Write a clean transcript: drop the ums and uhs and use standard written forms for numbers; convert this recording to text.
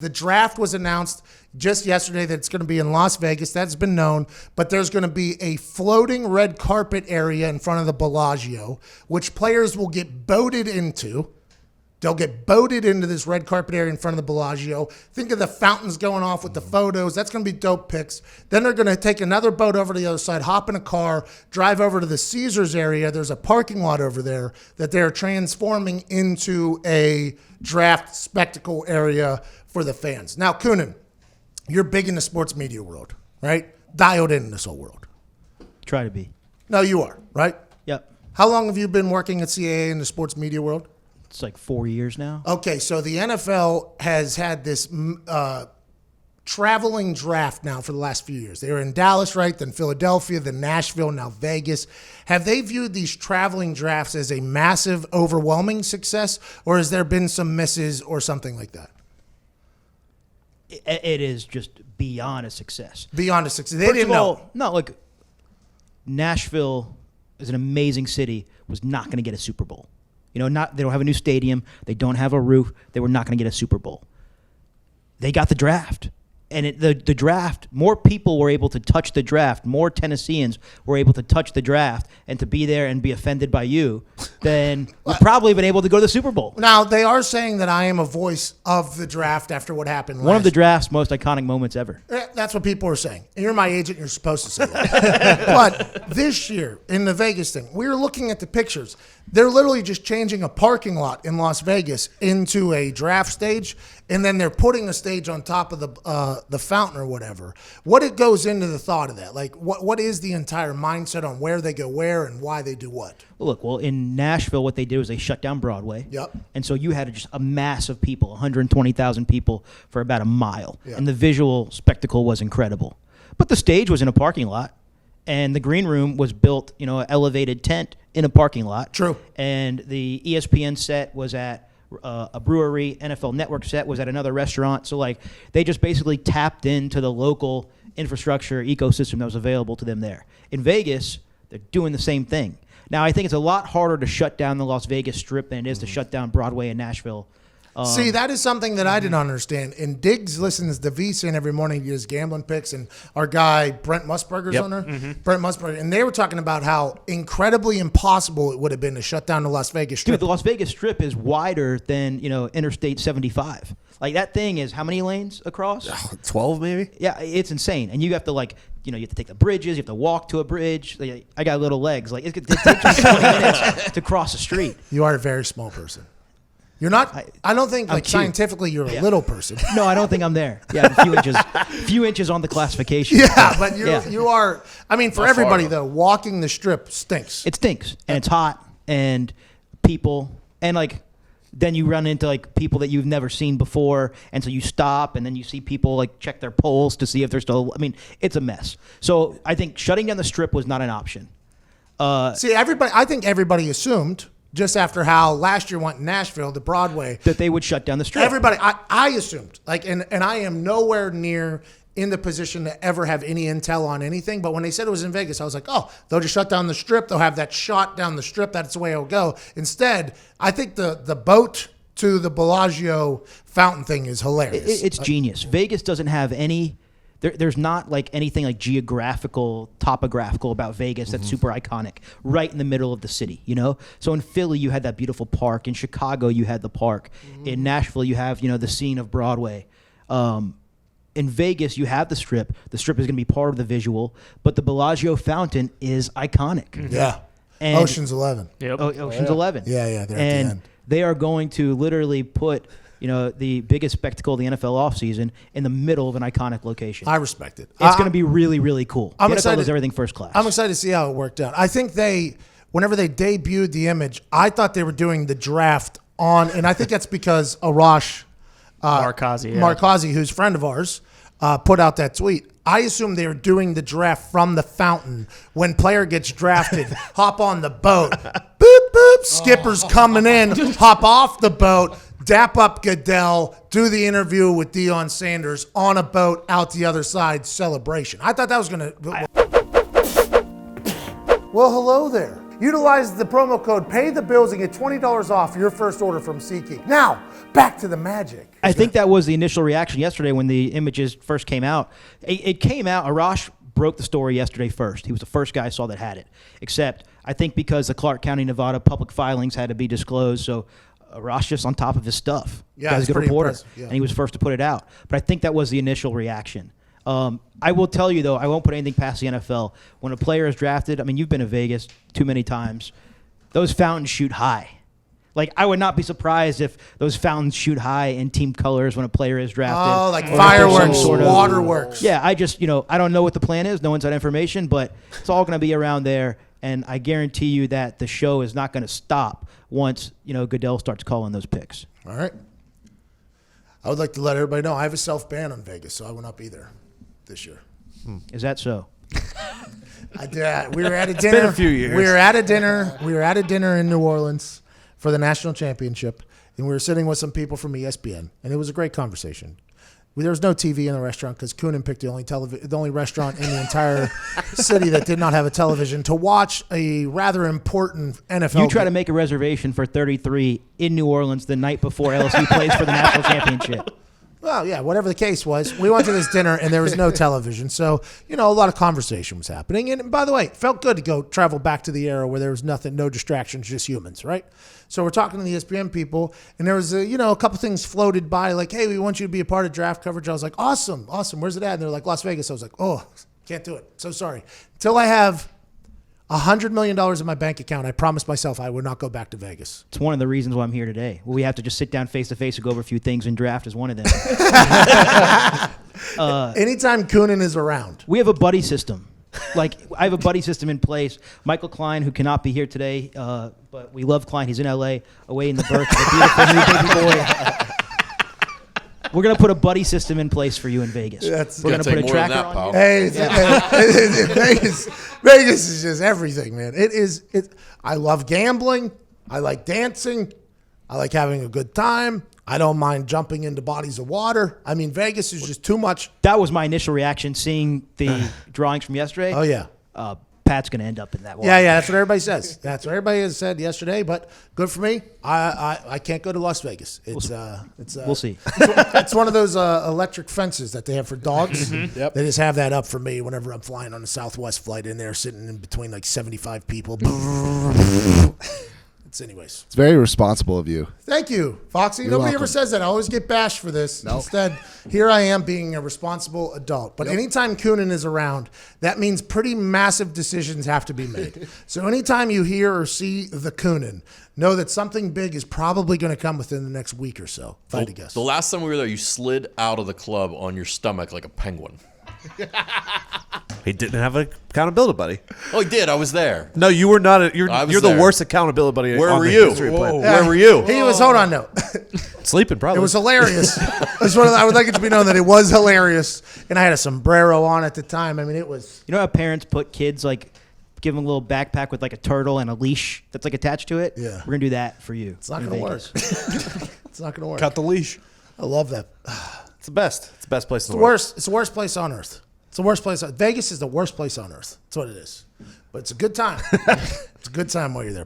The draft was announced just yesterday that it's going to be in Las Vegas. That's been known, but there's going to be a floating red carpet area in front of the Bellagio, which players will get boated into. They'll get boated into this red carpet area in front of the Bellagio. Think of the fountains going off with the photos. That's going to be dope pics. Then they're going to take another boat over to the other side, hop in a car, drive over to the Caesars area. There's a parking lot over there that they're transforming into a draft spectacle area for the fans. Now, Coonan, you're big in the sports media world, right? Dialed in this whole world. Try to be. No, you are, right? Yep. How long have you been working at CAA in the sports media world? It's like 4 years now. Okay, so the NFL has had this traveling draft now for the last few years. They were in Dallas, right? Then Philadelphia, then Nashville, now Vegas. Have they viewed these traveling drafts as a massive, overwhelming success, or has there been some misses or something like that? It is just beyond a success. Beyond a success. They First didn't of all, know. No, like Nashville is an amazing city, was not going to get a Super Bowl. You know, they don't have a new stadium. They don't have a roof. They were not going to get a Super Bowl. They got the draft. And the draft, more people were able to touch the draft. More Tennesseans were able to touch the draft and to be there and be offended by you than would probably been able to go to the Super Bowl. Now, they are saying that I am a voice of the draft after what happened last One of the draft's most iconic moments ever. That's what people are saying. And you're my agent. You're supposed to say that. But this year, in the Vegas thing, we were looking at the pictures. They're literally just changing a parking lot in Las Vegas into a draft stage, and then they're putting a stage on top of the fountain or whatever. What it goes into the thought of that? Like, what is the entire mindset on where they go where and why they do what? Well, in Nashville, what they did was they shut down Broadway. Yep. And so you had just a mass of people, 120,000 people for about a mile. Yep. And the visual spectacle was incredible. But the stage was in a parking lot, and the green room was built, an elevated tent in a parking lot. True. And the ESPN set was at a brewery. NFL Network set was at another restaurant. So, they just basically tapped into the local infrastructure ecosystem that was available to them there. In Vegas, they're doing the same thing. Now, I think it's a lot harder to shut down the Las Vegas Strip than it is to shut down Broadway and Nashville. See, that is something that I didn't understand. And Diggs listens to VSiN every morning. He does gambling picks. And our guy, Brent Musburger's on there. Mm-hmm. Brent Musburger. And they were talking about how incredibly impossible it would have been to shut down the Las Vegas Strip. Dude, the Las Vegas Strip is wider than, Interstate 75. Like, that thing is how many lanes across? 12 maybe? Yeah, it's insane. And you have to, you have to take the bridges. You have to walk to a bridge. I got little legs. It takes me 20 minutes to cross the street. You are a very small person. You're not. I don't think scientifically you're a little person. No, I don't think I'm there. Yeah, a few inches on the classification. Yeah, but you are. I mean, for everybody though, walking the Strip stinks. It stinks, and it's hot, and people, and then you run into people that you've never seen before, and so you stop, and then you see people check their pulse to see if they're still. I mean, it's a mess. So I think shutting down the Strip was not an option. I think everybody assumed. Just after how last year went in Nashville to Broadway. That they would shut down the Strip. Everybody, I assumed. And I am nowhere near in the position to ever have any intel on anything. But when they said it was in Vegas, I was like, oh, they'll just shut down the Strip. They'll have that shot down the Strip. That's the way it'll go. Instead, I think the boat to the Bellagio fountain thing is hilarious. It's genius. Vegas doesn't have any... There's not anything geographical, topographical about Vegas that's super iconic. Right in the middle of the city, So in Philly, you had that beautiful park. In Chicago, you had the park. Mm-hmm. In Nashville, you have the scene of Broadway. In Vegas, you have the Strip. The Strip is going to be part of the visual, but the Bellagio fountain is iconic. Mm-hmm. Yeah, and Ocean's 11. Yep. Ocean's 11. Yeah, they're at the end. They are going to literally put. The biggest spectacle of the NFL offseason in the middle of an iconic location. I respect it. It's going to be really, really cool. I'm the excited. NFL does everything first class. I'm excited to see how it worked out. I think whenever they debuted the image, I thought they were doing the draft on, and I think that's because Arash Markazi, who's a friend of ours, put out that tweet. I assume they were doing the draft from the fountain. When player gets drafted, hop on the boat. Boop, boop. Skipper's coming in. Hop off the boat. Dap up Goodell. Do the interview with Deion Sanders on a boat out the other side. Celebration. I thought that was going to... Well, hello there. Utilize the promo code Pay the Bills and get $20 off your first order from SeatGeek. Now, back to the magic. I think that was the initial reaction yesterday when the images first came out. It came out, Arash broke the story yesterday first. He was the first guy I saw that had it. Except, I think because the Clark County, Nevada public filings had to be disclosed, so Arash just on top of his stuff. Yeah, he's a good reporter, yeah. and he was first to put it out. But I think that was the initial reaction. I will tell you, though, I won't put anything past the NFL. When a player is drafted, I mean, you've been to Vegas too many times. Those fountains shoot high. Like, I would not be surprised if those fountains shoot high in team colors when a player is drafted. Oh, like fireworks, waterworks. Yeah, I just, I don't know what the plan is. No one's had information, but it's all going to be around there. And I guarantee you that the show is not going to stop once, Goodell starts calling those picks. All right. I would like to let everybody know I have a self-ban on Vegas, so I will not be there this year. Is that so? I did. We were at a dinner. It's been a few years. We were at a dinner in New Orleans for the national championship, and we were sitting with some people from ESPN, and it was a great conversation. There was no TV in the restaurant because Coonan picked the only restaurant in the entire city that did not have a television to watch a rather important NFL. You try to make a reservation for 33 in New Orleans the night before LSU plays for the national championship. Well, yeah, whatever the case was, we went to this dinner and there was no television. So, a lot of conversation was happening. And by the way, it felt good to go travel back to the era where there was nothing, no distractions, just humans, right? So we're talking to the ESPN people, and there was, a couple things floated by, like, hey, we want you to be a part of draft coverage. I was like, awesome. Where's it at? And they're like, Las Vegas. I was like, oh, can't do it. So sorry. Until I have $100 million in my bank account, I promised myself I would not go back to Vegas. It's one of the reasons why I'm here today. We have to just sit down face to face and go over a few things, and draft is one of them. Anytime Coonan is around. We have a buddy system. Like, I have a buddy system in place. Michael Klein, who cannot be here today, but we love Klein. He's in L.A., away in the Berks, a beautiful new baby boy. We're going to put a buddy system in place for you in Vegas. We're going to put a tracker on you. Hey, Vegas is just everything, man. I love gambling. I like dancing. I like having a good time. I don't mind jumping into bodies of water. I mean, Vegas is just too much. That was my initial reaction seeing the drawings from yesterday. Oh, yeah. Pat's going to end up in that water. Yeah, that's what everybody says. That's what everybody has said yesterday, but good for me. I can't go to Las Vegas. We'll see. It's one of those electric fences that they have for dogs. Mm-hmm. Yep. They just have that up for me whenever I'm flying on a Southwest flight in there, sitting in between like 75 people. Anyways. It's very responsible of you. Thank you, Foxy. You're Nobody welcome. ever says that. I always get bashed for this. No. Instead, here I am being a responsible adult. But anytime Coonan is around, that means pretty massive decisions have to be made. So anytime you hear or see the Coonan, know that something big is probably going to come within the next week or so, if I had to guess. The last time we were there, you slid out of the club on your stomach like a penguin. He didn't have an accountability buddy. Oh, he did. I was there. No, you were not. You're I was the there. worst accountability buddy. Where on were the you? history of playing. Where were you? He was, hold on, no. Sleeping, probably. It was hilarious. I would like it to be known that it was hilarious. And I had a sombrero on at the time. I mean, it was. You know how parents put kids, like, give them a little backpack with, like, a turtle and a leash that's, like, attached to it? Yeah. We're going to do that for you. It's not going to work. It's not going to work. Cut the leash. I love that. It's the best. It's the best place in It's the the world. worst. It's the worst place on earth. It's the worst place. Vegas is the worst place on earth. That's what it is. But it's a good time. It's a good time while you're there.